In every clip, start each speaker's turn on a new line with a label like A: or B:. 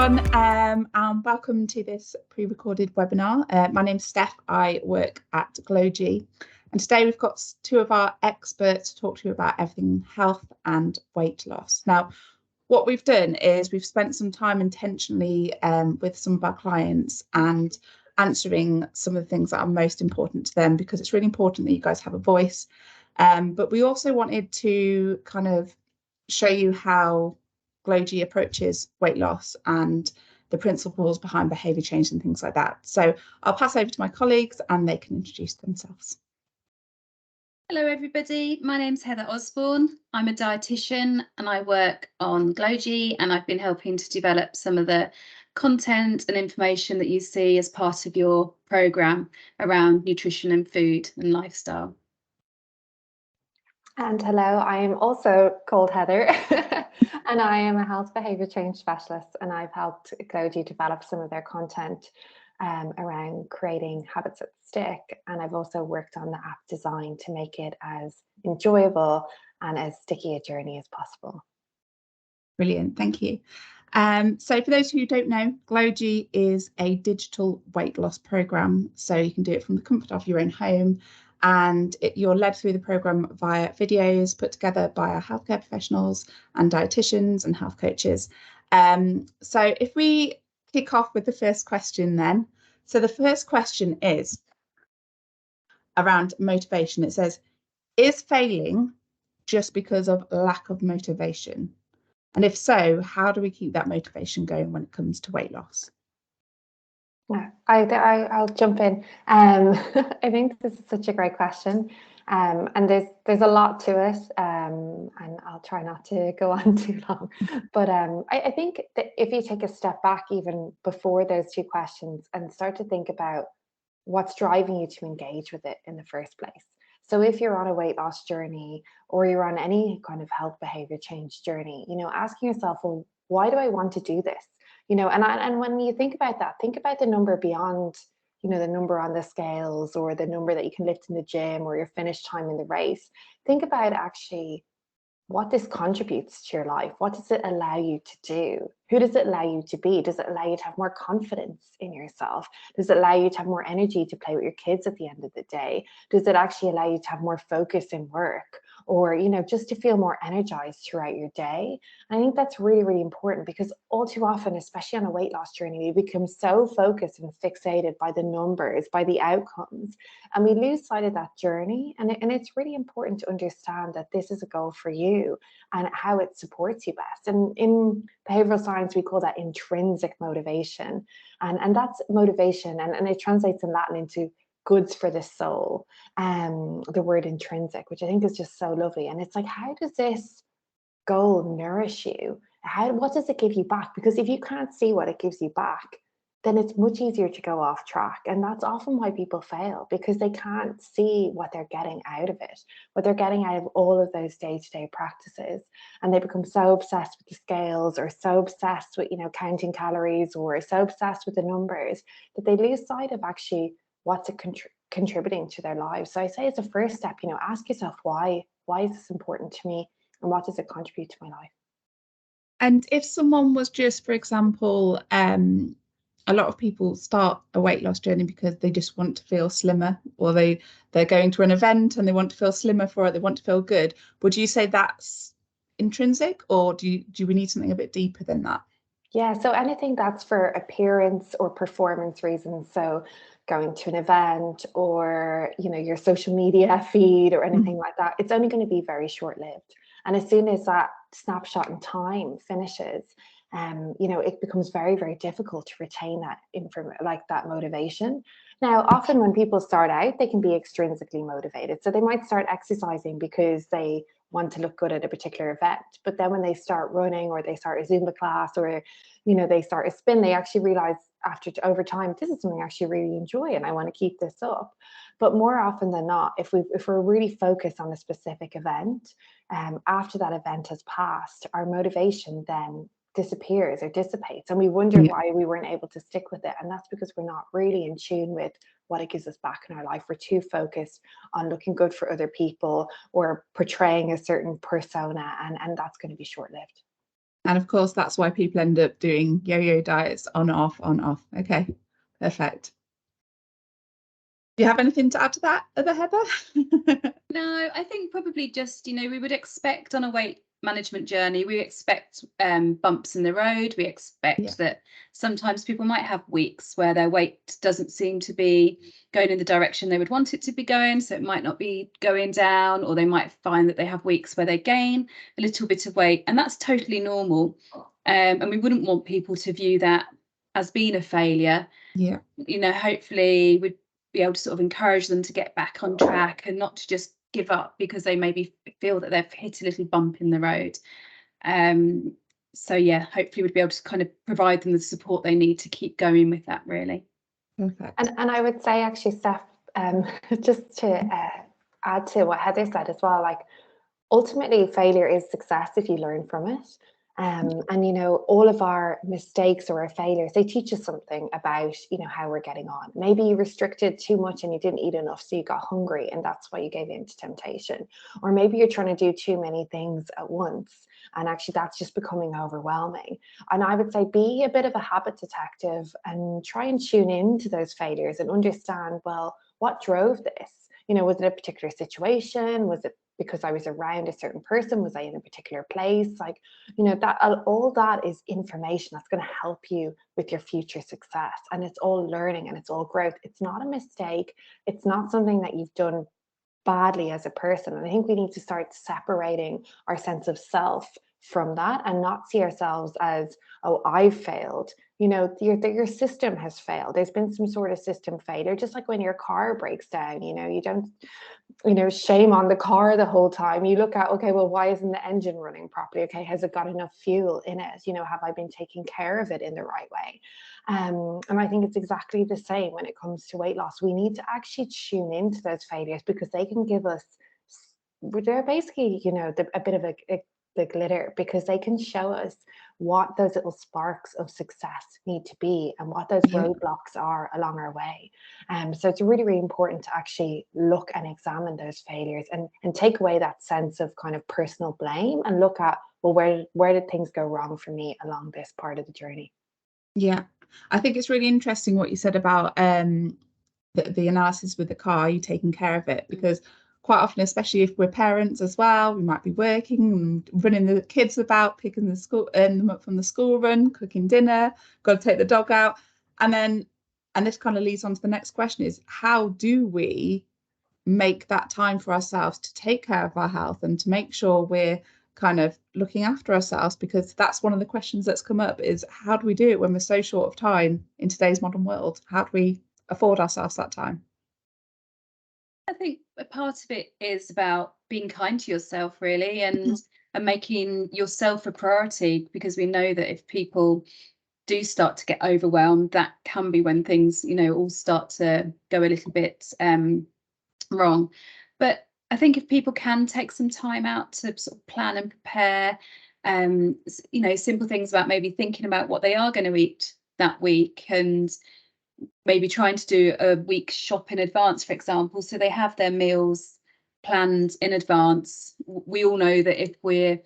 A: everyone, and welcome to this pre-recorded webinar. My name's Steph. I work at Glowg, and today we've got two of our experts to talk to you about everything health and weight loss. Now, what we've done is we've spent some time intentionally with some of our clients and answering some of the things that are most important to them, because it's really important that you guys have a voice. But we also wanted to kind of show you how Glowg approaches weight loss and the principles behind behaviour change and things like that. So I'll pass over to my colleagues and they can introduce themselves.
B: Hello everybody, my name's Heather Osborn. I'm a dietitian and I work on Glowg, and I've been helping to develop some of the content and information that you see as part of your programme around nutrition and food and lifestyle.
C: And hello, I am also called Heather and I am a health behaviour change specialist, and I've helped Glowg develop some of their content around creating habits that stick, and I've also worked on the app design to make it as enjoyable and as sticky a journey as possible.
A: Brilliant, thank you. So for those who don't know, Glowg is a digital weight loss programme, so you can do it from the comfort of your own home, and you're led through the programme via videos put together by our healthcare professionals and dietitians and health coaches. So if we kick off with the first question then. So the first question is around motivation. It says, is failing just because of lack of motivation? And if so, how do we keep that motivation going when it comes to weight loss?
C: I'll jump in. I think this is such a great question, and there's a lot to it, and I'll try not to go on too long. But I think that if you take a step back even before those two questions and start to think about what's driving you to engage with it in the first place. So if you're on a weight loss journey or you're on any kind of health behavior change journey, asking yourself, well, why do I want to do this? And when you think about that, think about the number beyond, the number on the scales or the number that you can lift in the gym or your finish time in the race. Think about actually what this contributes to your life. What does it allow you to do? Who does it allow you to be? Does it allow you to have more confidence in yourself? Does it allow you to have more energy to play with your kids at the end of the day? Does it actually allow you to have more focus in work, or just to feel more energized throughout your day? And I think that's really, really important, because all too often, especially on a weight loss journey, we become so focused and fixated by the numbers, by the outcomes, and we lose sight of that journey. And it's really important to understand that this is a goal for you and how it supports you best. And in behavioral science, we call that intrinsic motivation. And that's motivation, and it translates in Latin into goods for the soul, the word intrinsic, which I think is just so lovely. And it's like, how does this goal nourish you? What does it give you back? Because if you can't see what it gives you back, then it's much easier to go off track. And that's often why people fail, because they can't see what they're getting out of it, what they're getting out of all of those day-to-day practices. And they become so obsessed with the scales, or so obsessed with, counting calories, or so obsessed with the numbers, that they lose sight of actually what's it contributing to their lives. So I say, as a first step, ask yourself, why is this important to me? And what does it contribute to my life?
A: And if someone was just, for example, a lot of people start a weight loss journey because they just want to feel slimmer, or they're going to an event and they want to feel slimmer for it, they want to feel good. Would you say that's intrinsic, or do we need something a bit deeper than that?
C: Yeah, so anything that's for appearance or performance reasons, so going to an event, or your social media feed or anything like that, it's only going to be very short-lived. And as soon as that snapshot in time finishes, it becomes very, very difficult to retain that that motivation. Now, often when people start out, they can be extrinsically motivated. So they might start exercising because they want to look good at a particular event. But then when they start running, or they start a Zumba class, or they start a spin, they actually realize over time, this is something I actually really enjoy and I want to keep this up. But more often than not, if we're really focused on a specific event, after that event has passed, our motivation then disappears or dissipates, and we wonder why we weren't able to stick with it. And that's because we're not really in tune with what it gives us back in our life. We're too focused on looking good for other people or portraying a certain persona, and that's going to be short-lived.
A: And of course, that's why people end up doing yo-yo diets, on, off, on, off. Okay, perfect. Do you have anything to add to that, other Heather?
B: No, I think probably just, we would expect on a weight management journey, we expect bumps in the road. We expect that sometimes people might have weeks where their weight doesn't seem to be going in the direction they would want it to be going. So it might not be going down, or they might find that they have weeks where they gain a little bit of weight, and that's totally normal. And we wouldn't want people to view that as being a failure.
A: Yeah.
B: Hopefully we'd be able to sort of encourage them to get back on track and not to just give up because they maybe feel that they've hit a little bump in the road. So yeah, hopefully we'd be able to kind of provide them the support they need to keep going with that, really.
A: Perfect.
C: And I would say actually, Steph, just to add to what Heather said as well, like ultimately failure is success if you learn from it. And all of our mistakes or our failures, they teach us something about how we're getting on. Maybe you restricted too much and you didn't eat enough, so you got hungry, and that's why you gave in to temptation. Or maybe you're trying to do too many things at once, and actually that's just becoming overwhelming. And I would say be a bit of a habit detective and try and tune into those failures and understand, well, what drove this? Was it a particular situation? Was it because I was around a certain person? Was I in a particular place? Like, that all that is information that's going to help you with your future success. And it's all learning and it's all growth. It's not a mistake. It's not something that you've done badly as a person. And I think we need to start separating our sense of self from that and not see ourselves as, oh, I've failed. Your system has failed. There's been some sort of system failure. Just like when your car breaks down, you don't shame on the car the whole time. You look at, okay, well, why isn't the engine running properly? Okay, has it got enough fuel in it? Have I been taking care of it in the right way? And I think it's exactly the same when it comes to weight loss. We need to actually tune into those failures because they can give us, they're basically, a bit of the glitter, because they can show us what those little sparks of success need to be and what those roadblocks are along our way. So it's really, really important to actually look and examine those failures and take away that sense of kind of personal blame and look at, well, where did things go wrong for me along this part of the journey?
A: Yeah, I think it's really interesting what you said about the analysis with the car, you taking care of it, because quite often, especially if we're parents as well, we might be working and running the kids about, picking them up from the school run, cooking dinner, got to take the dog out. And this kind of leads on to the next question is, how do we make that time for ourselves to take care of our health and to make sure we're kind of looking after ourselves? Because that's one of the questions that's come up, is how do we do it when we're so short of time in today's modern world? How do we afford ourselves that time?
B: I think a part of it is about being kind to yourself, really, and making yourself a priority, because we know that if people do start to get overwhelmed, that can be when things, all start to go a little bit wrong. But I think if people can take some time out to sort of plan and prepare, simple things about maybe thinking about what they are going to eat that week, and maybe trying to do a week shop in advance, for example, so they have their meals planned in advance. We all know that if we're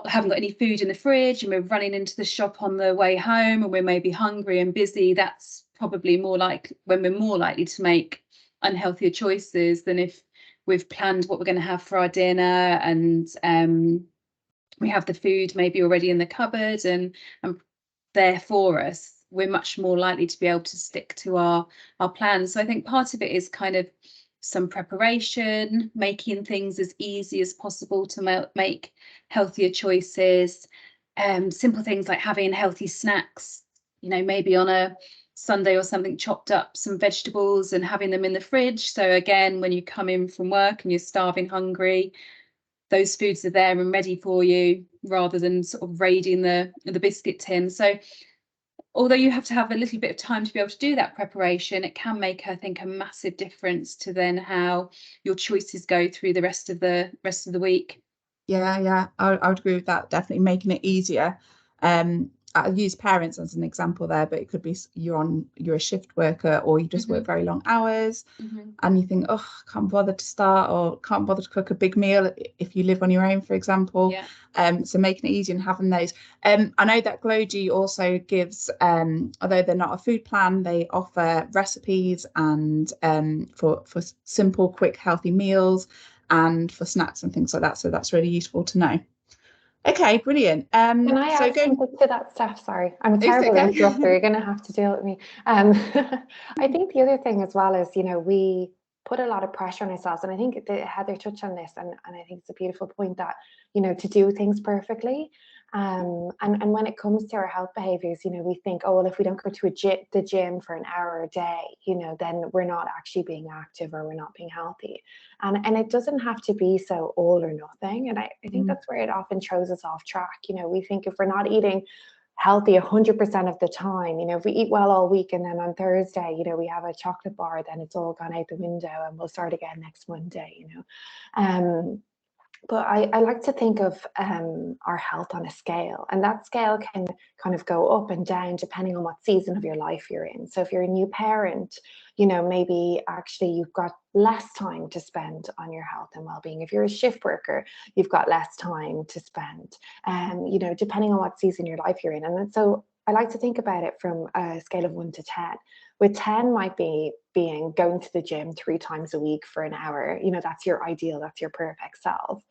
B: haven't got any food in the fridge and we're running into the shop on the way home and we're maybe hungry and busy, that's probably when we're more likely to make unhealthier choices than if we've planned what we're going to have for our dinner and we have the food maybe already in the cupboard and there for us. We're much more likely to be able to stick to our plans. So I think part of it is kind of some preparation, making things as easy as possible to make healthier choices. Simple things like having healthy snacks, maybe on a Sunday or something, chopped up some vegetables and having them in the fridge. So again, when you come in from work and you're starving hungry, those foods are there and ready for you, rather than sort of raiding the biscuit tin. So although you have to have a little bit of time to be able to do that preparation, it can make, I think, a massive difference to then how your choices go through the rest of the week.
A: Yeah, I would agree with that. Definitely making it easier. I'll use parents as an example there, but it could be you're a shift worker, or you just work very long hours, and you think, oh, I can't bother to start, or can't bother to cook a big meal if you live on your own, for example. So making it easy and having those. I know that Glowgy also gives, although they're not a food plan, they offer recipes and for simple, quick, healthy meals, and for snacks and things like that. So that's really useful to know. Okay, brilliant.
C: Can I add something to that, Steph? Sorry, I'm a terrible interrupter. You're going to have to deal with me. I think the other thing as well is, we put a lot of pressure on ourselves, and I think Heather touched on this, and I think it's a beautiful point that, to do things perfectly. And when it comes to our health behaviors, we think, oh, well, if we don't go to the gym for an hour a day, then we're not actually being active, or we're not being healthy. And it doesn't have to be so all or nothing. And I think that's where it often throws us off track. We think if we're not eating healthy 100% of the time, if we eat well all week and then on Thursday, we have a chocolate bar, then it's all gone out the window and we'll start again next Monday, But I like to think of our health on a scale, and that scale can kind of go up and down depending on what season of your life you're in. So if you're a new parent, maybe actually you've got less time to spend on your health and well-being. If you're a shift worker, you've got less time to spend, depending on what season your life you're in. And so I like to think about it from a scale of 1 to 10. With 10 might be being going to the gym 3 times a week for an hour. That's your ideal, that's your perfect self.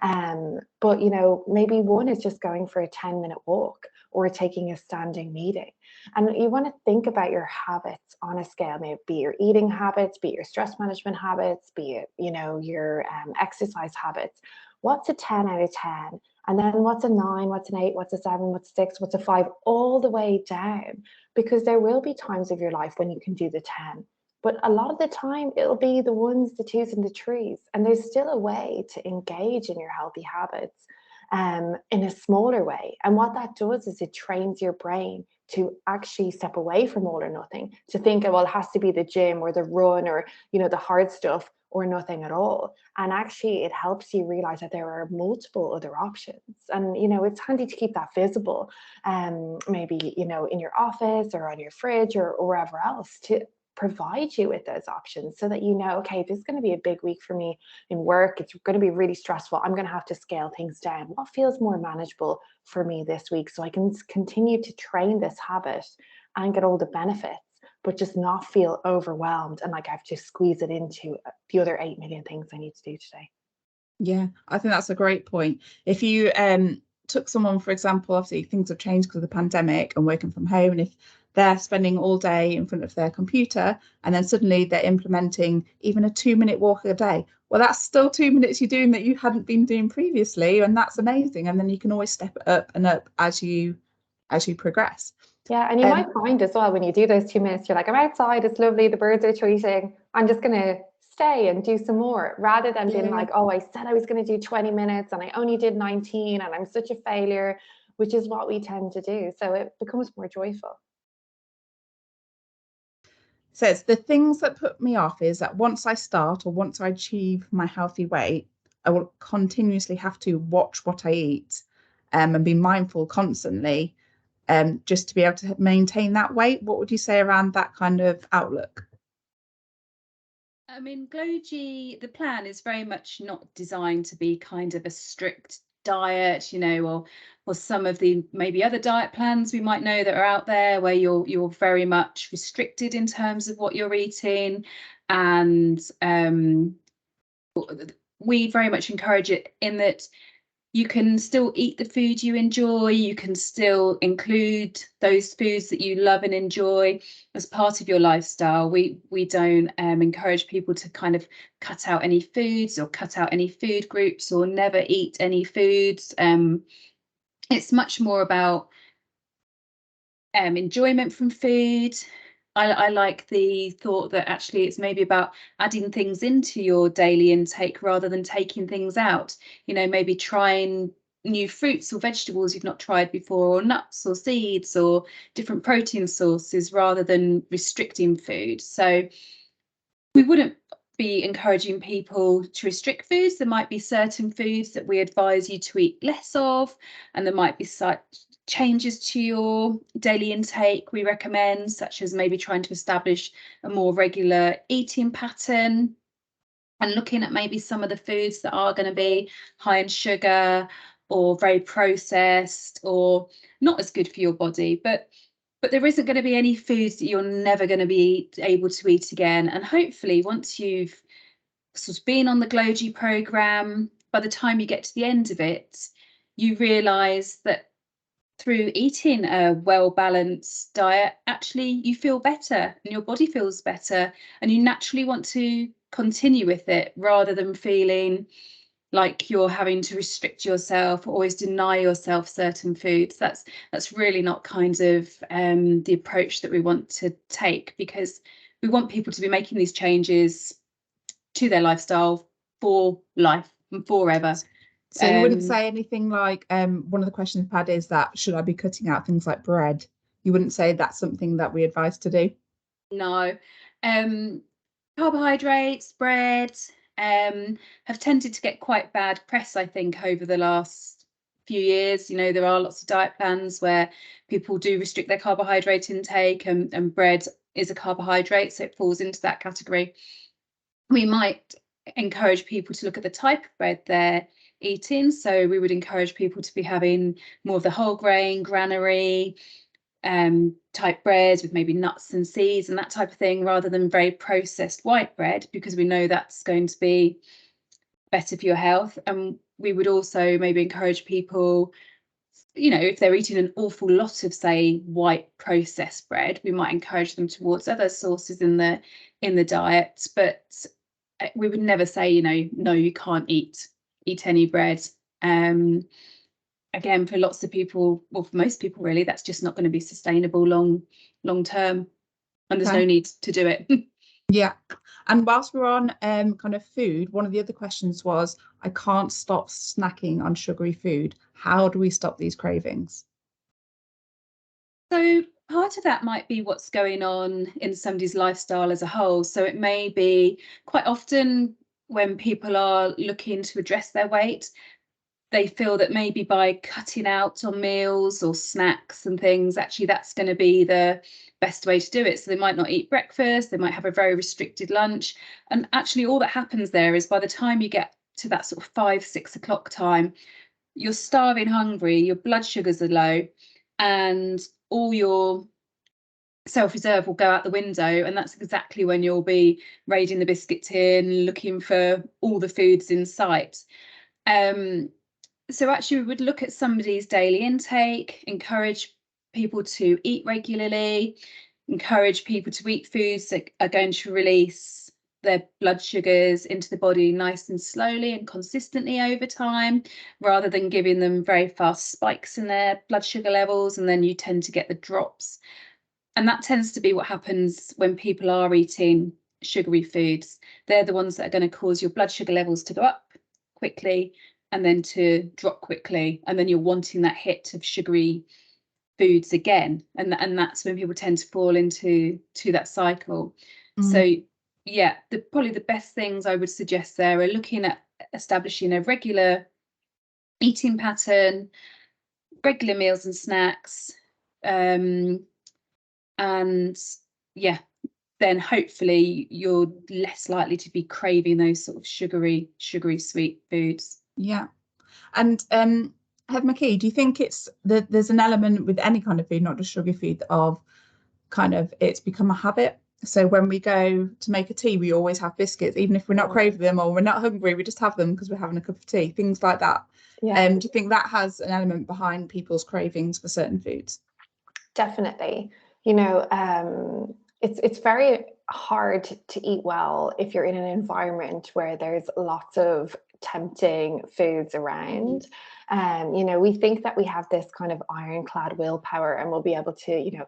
C: But maybe 1 is just going for a 10-minute walk or taking a standing meeting. And you want to think about your habits on a scale, maybe be your eating habits, be your stress management habits, be it, your exercise habits. What's a 10 out of 10? And then what's a 9, what's an 8, what's a 7, what's a 6, what's a 5, all the way down. Because there will be times of your life when you can do the 10. But a lot of the time, it'll be the 1s, the 2s, and the 3s. And there's still a way to engage in your healthy habits in a smaller way. And what that does is it trains your brain to actually step away from all or nothing, to think, well, it has to be the gym or the run or, the hard stuff, or nothing at all. And actually it helps you realize that there are multiple other options. And it's handy to keep that visible, maybe in your office or on your fridge or wherever else, to provide you with those options, so that okay, this is going to be a big week for me in work, it's going to be really stressful, I'm going to have to scale things down. What feels more manageable for me this week, so I can continue to train this habit and get all the benefits, but just not feel overwhelmed and like I have to squeeze it into the other 8 million things I need to do today.
A: Yeah, I think that's a great point. If you took someone, for example, obviously things have changed because of the pandemic and working from home, and if they're spending all day in front of their computer and then suddenly they're implementing even a 2-minute walk a day, well, that's still 2 minutes you're doing that you hadn't been doing previously, and that's amazing. And then you can always step it up and up as you progress.
C: Yeah, and you might find as well, when you do those 2 minutes, you're like, I'm outside, it's lovely, the birds are tweeting, I'm just going to stay and do some more, rather than being like, oh, I said I was going to do 20 minutes and I only did 19 and I'm such a failure, which is what we tend to do. So it becomes more joyful.
A: Says the things that put me off is that once I start, or once I achieve my healthy weight, I will continuously have to watch what I eat and be mindful constantly, just to be able to maintain that weight. What would you say around that kind of outlook?
B: I mean, Glowgy, the plan is very much not designed to be kind of a strict diet, or some of the maybe other diet plans we might know that are out there, where you're very much restricted in terms of what you're eating. And we very much encourage it in that you can still eat the food you enjoy, you can still include those foods that you love and enjoy as part of your lifestyle. We don't encourage people to kind of cut out any foods or cut out any food groups or never eat any foods. It's much more about enjoyment from food. I like the thought that actually it's maybe about adding things into your daily intake rather than taking things out. Maybe trying new fruits or vegetables you've not tried before, or nuts or seeds or different protein sources, rather than restricting food. So we wouldn't be encouraging people to restrict foods. There might be certain foods that we advise you to eat less of, and there might be changes to your daily intake we recommend, such as maybe trying to establish a more regular eating pattern and looking at maybe some of the foods that are going to be high in sugar or very processed or not as good for your body. But there isn't going to be any foods that you're never going to be able to eat again. And hopefully once you've sort of been on the GlowG program, by the time you get to the end of it, you realise that through eating a well-balanced diet, actually you feel better and your body feels better, and you naturally want to continue with it rather than feeling like you're having to restrict yourself or always deny yourself certain foods. That's really not kind of the approach that we want to take, because we want people to be making these changes to their lifestyle for life and forever.
A: So you wouldn't say anything like, one of the questions I've had is that, should I be cutting out things like bread? You wouldn't say that's something that we advise to do?
B: No. Carbohydrates, bread, have tended to get quite bad press, I think, over the last few years. You know, there are lots of diet plans where people do restrict their carbohydrate intake, and bread is a carbohydrate, so it falls into that category. We might encourage people to look at the type of bread they're eating. So we would encourage people to be having more of the whole grain, granary type breads with maybe nuts and seeds and that type of thing, rather than very processed white bread, because we know that's going to be better for your health. And we would also maybe encourage people, you know, if they're eating an awful lot of, say, white processed bread, we might encourage them towards other sources in the diet. But we would never say, you know, no, you can't eat any bread. Again, for lots of people, well, for most people really, that's just not going to be sustainable long term, and there's no need to do it.
A: Yeah. And whilst we're on kind of food, one of the other questions was, I can't stop snacking on sugary food. How do we stop these cravings?
B: So part of that might be what's going on in somebody's lifestyle as a whole. So it may be quite often when people are looking to address their weight, they feel that maybe by cutting out on meals or snacks and things, actually that's going to be the best way to do it. So they might not eat breakfast, they might have a very restricted lunch. And actually all that happens there is, by the time you get to that sort of 5-6 o'clock time, you're starving hungry, your blood sugars are low, and all your self-reserve will go out the window. And that's exactly when you'll be raiding the biscuit tin, looking for all the foods in sight. So actually we would look at somebody's daily intake, encourage people to eat regularly, encourage people to eat foods that are going to release their blood sugars into the body nice and slowly and consistently over time, rather than giving them very fast spikes in their blood sugar levels, and then you tend to get the drops. And that tends to be what happens when people are eating sugary foods. They're the ones that are going to cause your blood sugar levels to go up quickly and then to drop quickly, and then you're wanting that hit of sugary foods again, and that's when people tend to fall into that cycle. So yeah, probably the best things I would suggest there are looking at establishing a regular eating pattern, regular meals and snacks, and yeah, then hopefully you're less likely to be craving those sort of sugary sweet foods.
A: Yeah. And Heather McKee, do you think it's that there's an element with any kind of food, not just sugar food, of kind of it's become a habit? So when we go to make a tea, we always have biscuits, even if we're not craving them or we're not hungry, we just have them because we're having a cup of tea, things like that.
C: Yeah.
A: Do you think that has an element behind people's cravings for certain foods?
C: Definitely. You know, it's very hard to eat well if you're in an environment where there's lots of tempting foods around. You know, we think that we have this kind of ironclad willpower and we'll be able to, you know,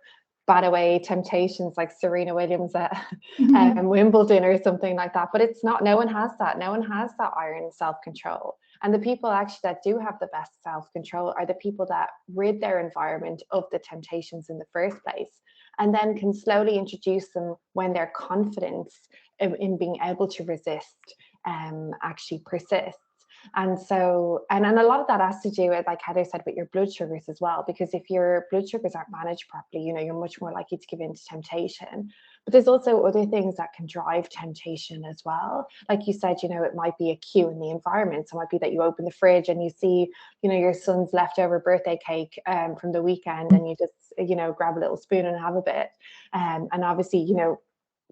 C: bat away temptations like Serena Williams at Wimbledon or something like that. But it's not, no one has that. No one has that iron self-control. And the people actually that do have the best self-control are the people that rid their environment of the temptations in the first place, and then can slowly introduce them when their confidence in being able to resist actually persists. And so, and a lot of that has to do with, like Heather said, with your blood sugars as well, because if your blood sugars aren't managed properly, you're much more likely to give in to temptation. But there's also other things that can drive temptation as well. Like you said, it might be a cue in the environment. So it might be that you open the fridge and you see, your son's leftover birthday cake from the weekend, and you just, grab a little spoon and have a bit. And obviously,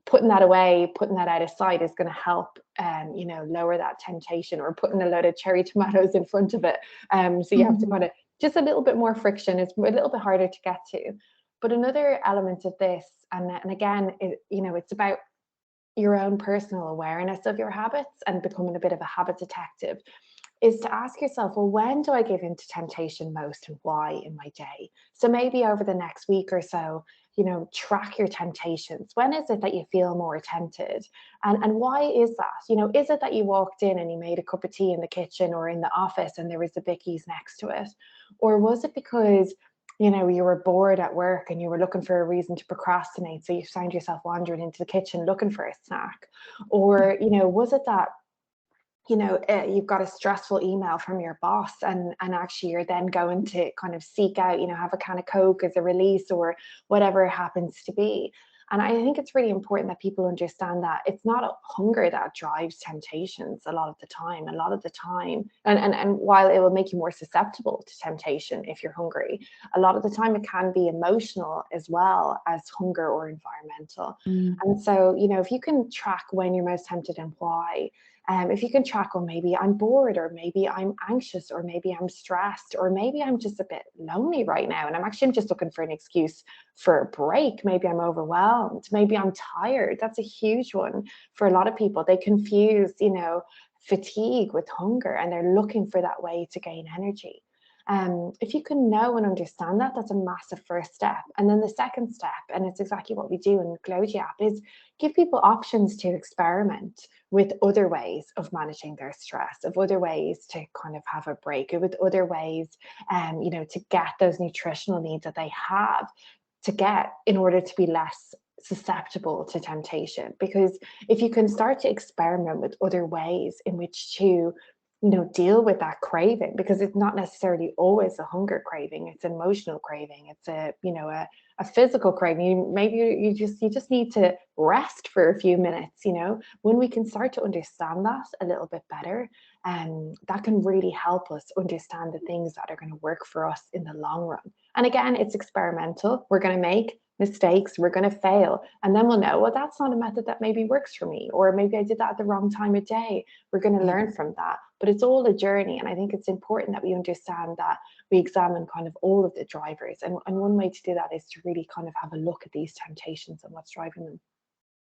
C: putting that away, putting that out of sight is going to help, lower that temptation, or putting a load of cherry tomatoes in front of it. So you have to kind of, just a little bit more friction. It's a little bit harder to get to. But another element of this, and again, it's about your own personal awareness of your habits and becoming a bit of a habit detective, is to ask yourself, well, when do I give in to temptation most, and why in my day? So maybe over the next week or so, track your temptations. When is it that you feel more tempted? And why is that? Is it that you walked in and you made a cup of tea in the kitchen or in the office and there was the bickies next to it? Or was it because you were bored at work and you were looking for a reason to procrastinate, so you found yourself wandering into the kitchen looking for a snack? Or was it that you've got a stressful email from your boss, and actually you're then going to kind of seek out, have a can of Coke as a release, or whatever it happens to be? And I think it's really important that people understand that it's not hunger that drives temptations a lot of the time. And while it will make you more susceptible to temptation if you're hungry, a lot of the time it can be emotional as well as hunger or environmental. And so, if you can track when you're most tempted and why, if you can track, well, maybe I'm bored, or maybe I'm anxious, or maybe I'm stressed, or maybe I'm just a bit lonely right now, and I'm just looking for an excuse for a break. Maybe I'm overwhelmed. Maybe I'm tired. That's a huge one for a lot of people. They confuse, fatigue with hunger, and they're looking for that way to gain energy. If you can know and understand that, that's a massive first step. And then the second step, and it's exactly what we do in the Gloji app, is give people options to experiment with other ways of managing their stress, of other ways to kind of have a break, with other ways, to get those nutritional needs that they have to get in order to be less susceptible to temptation. Because if you can start to experiment with other ways in which to deal with that craving, because it's not necessarily always a hunger craving, it's an emotional craving, it's a physical craving. Maybe you just need to rest for a few minutes. When we can start to understand that a little bit better, that can really help us understand the things that are going to work for us in the long run. And again, it's experimental. We're going to make mistakes, we're going to fail, and then we'll know, well, that's not a method that maybe works for me, or maybe I did that at the wrong time of day. We're going to learn from that. But it's all a journey, and I think it's important that we understand that we examine kind of all of the drivers, and one way to do that is to really kind of have a look at these temptations and what's driving them.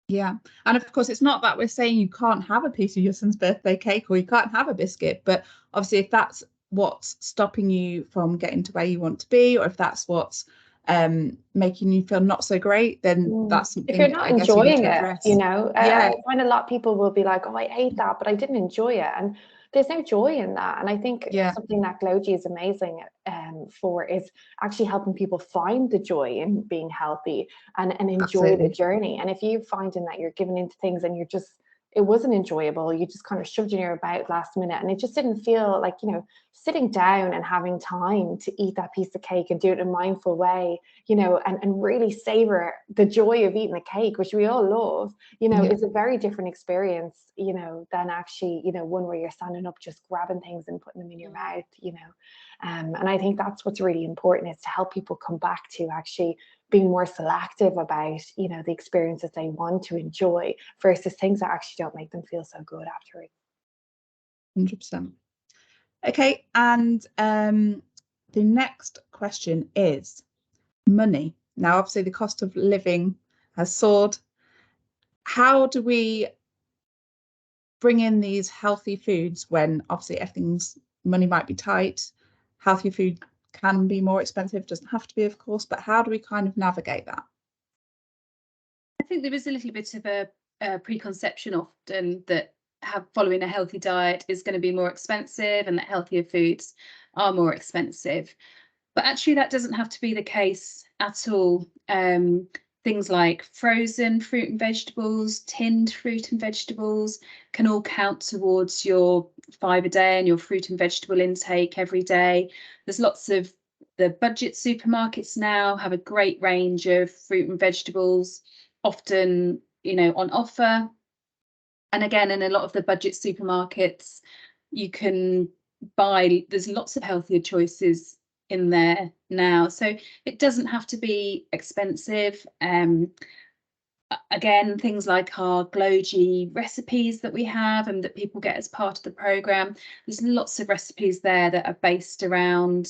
A: Yeah, and of course it's not that we're saying you can't have a piece of your son's birthday cake, or you can't have a biscuit, but obviously if that's what's stopping you from getting to where you want to be, or if that's what's making you feel not so great, then that's something,
C: if you're not enjoying it, I find a lot of people will be like, oh, I ate that, but I didn't enjoy it, and there's no joy in that. And I think something that Gloji is amazing for is actually helping people find the joy in being healthy and enjoy the journey. And if you're finding that you're giving into things and it wasn't enjoyable, you just kind of shoved in your about last minute, and it just didn't feel like, sitting down and having time to eat that piece of cake and do it in a mindful way, and really savor the joy of eating the cake, which we all love, is a very different experience, than actually, one where you're standing up, just grabbing things and putting them in your mouth, and I think that's what's really important, is to help people come back to actually being more selective about, the experiences they want to enjoy versus things that actually don't make them feel so good afterwards.
A: 100%. Okay, and the next question is money. Now, obviously, the cost of living has soared. How do we bring in these healthy foods when obviously money might be tight? Healthy food can be more expensive, doesn't have to be, of course, but how do we kind of navigate that?
B: I think there is a little bit of a preconception often that following a healthy diet is going to be more expensive, and that healthier foods are more expensive. But actually that doesn't have to be the case at all. things like frozen fruit and vegetables, tinned fruit and vegetables can all count towards your 5 a day and your fruit and vegetable intake every day. There's lots of the budget supermarkets now have a great range of fruit and vegetables, often, on offer. And again, in a lot of the budget supermarkets, you can buy, there's lots of healthier choices in there now. So it doesn't have to be expensive. Again, things like our GlowG recipes that we have and that people get as part of the programme, there's lots of recipes there that are based around,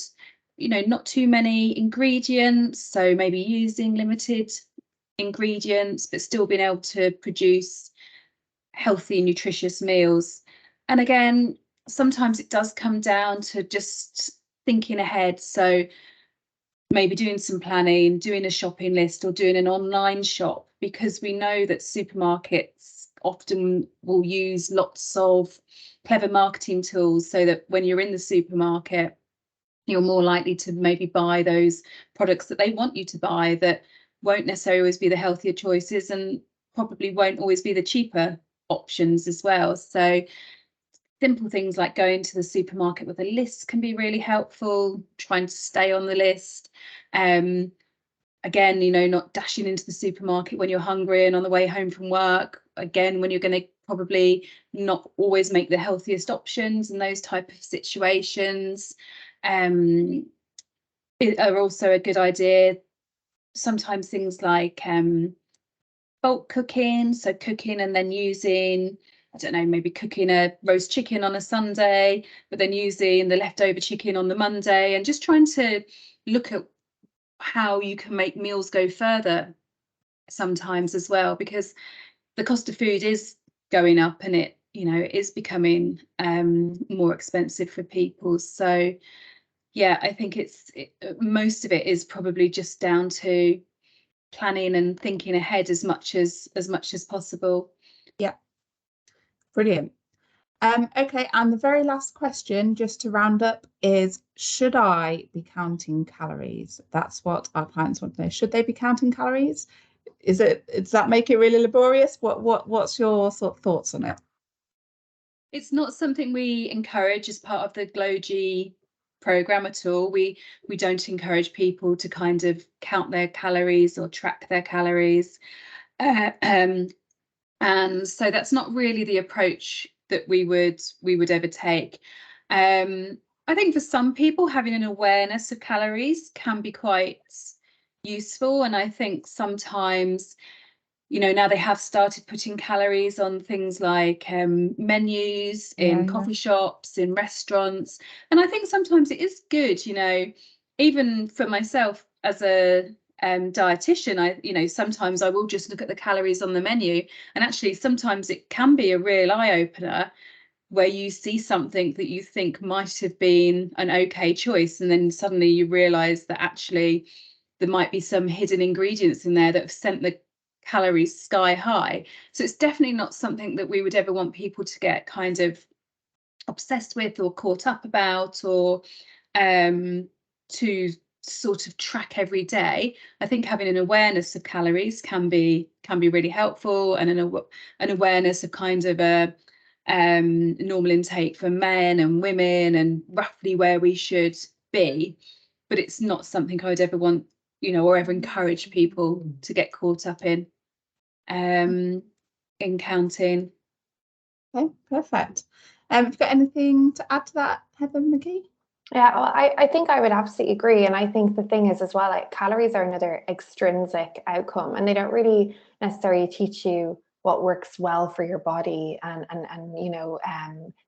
B: not too many ingredients. So maybe using limited ingredients, but still being able to produce healthy, nutritious meals. And again, sometimes it does come down to just thinking ahead. So maybe doing some planning, doing a shopping list, or doing an online shop, because we know that supermarkets often will use lots of clever marketing tools so that when you're in the supermarket, you're more likely to maybe buy those products that they want you to buy that won't necessarily always be the healthier choices and probably won't always be the cheaper options as well. So simple things like going to the supermarket with a list can be really helpful, trying to stay on the list. Again, not dashing into the supermarket when you're hungry and on the way home from work. Again, when you're going to probably not always make the healthiest options in those type of situations. Are also a good idea. Sometimes things like bulk cooking, so cooking and then using, I don't know, maybe cooking a roast chicken on a Sunday, but then using the leftover chicken on the Monday, and just trying to look at how you can make meals go further sometimes as well, because the cost of food is going up and it is becoming more expensive for people. So yeah, I think most of it is probably just down to planning and thinking ahead as much as possible.
A: Yeah, brilliant. Okay, and the very last question, just to round up, is should I be counting calories? That's what our clients want to know. Should they be counting calories? Does that make it really laborious? What's your sort of thoughts on it?
B: It's not something we encourage as part of the GlowG program at all. We don't encourage people to kind of count their calories or track their calories. And so that's not really the approach that we would ever take. I think for some people, having an awareness of calories can be quite useful. And I think sometimes, now they have started putting calories on things like menus in coffee shops, in restaurants. And I think sometimes it is good, even for myself as a dietitian, sometimes I will just look at the calories on the menu, and actually sometimes it can be a real eye-opener where you see something that you think might have been an okay choice, and then suddenly you realize that actually there might be some hidden ingredients in there that have sent the calories sky high. So it's definitely not something that we would ever want people to get kind of obsessed with or caught up about, or to sort of track every day. I think having an awareness of calories can be really helpful, and an awareness of kind of a normal intake for men and women and roughly where we should be. But it's not something I would ever want, or ever encourage people to get caught up in counting.
A: Okay, perfect. Have you got anything to add to that, Heather McKee?
C: Yeah, well, I think I would absolutely agree. And I think the thing is as well, like calories are another extrinsic outcome, and they don't really necessarily teach you what works well for your body, and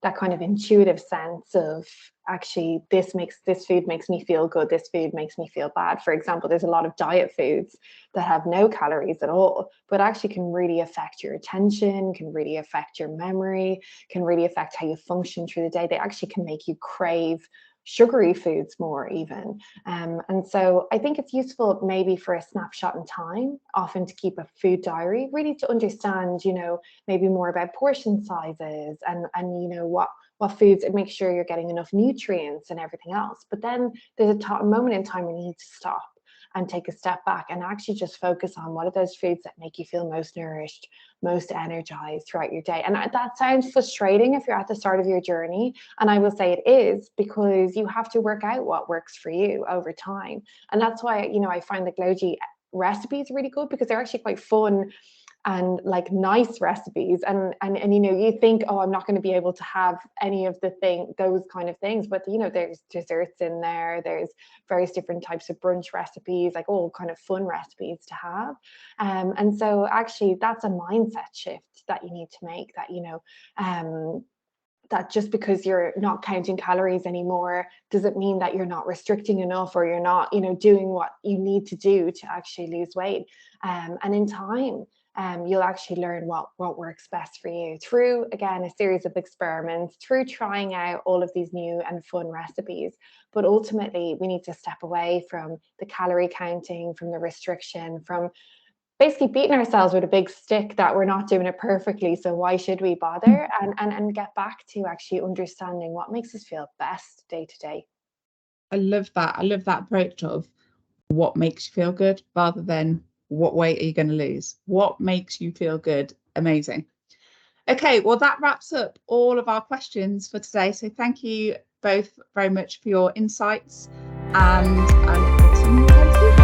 C: that kind of intuitive sense of actually this food makes me feel good, this food makes me feel bad. For example, there's a lot of diet foods that have no calories at all, but actually can really affect your attention, can really affect your memory, can really affect how you function through the day. They actually can make you crave sugary foods more even. And so I think it's useful maybe for a snapshot in time, often to keep a food diary, really to understand, maybe more about portion sizes and what foods, and make sure you're getting enough nutrients and everything else. But then there's a moment in time when you need to stop and take a step back and actually just focus on what are those foods that make you feel most nourished, most energized throughout your day. And that sounds frustrating if you're at the start of your journey. And I will say it is, because you have to work out what works for you over time. And that's why, you know, I find the Gloji recipes really good, because they're actually quite fun and like nice recipes, and you know, you think, oh, I'm not going to be able to have any of those kind of things, but you know, there's desserts in there, there's various different types of brunch recipes, like all kind of fun recipes to have. And so actually that's a mindset shift that you need to make, that, you know, that just because you're not counting calories anymore doesn't mean that you're not restricting enough, or you're not, you know, doing what you need to do to actually lose weight. And in time, you'll actually learn what works best for you through, again, a series of experiments, through trying out all of these new and fun recipes. But ultimately, we need to step away from the calorie counting, from the restriction, from basically beating ourselves with a big stick that we're not doing it perfectly, so why should we bother, and get back to actually understanding what makes us feel best day to day.
A: I love that. I love that approach of what makes you feel good rather than what weight are you going to lose. What makes you feel good? Amazing. Okay, well, that wraps up all of our questions for today. So thank you both very much for your insights, and I look forward to seeing you again soon.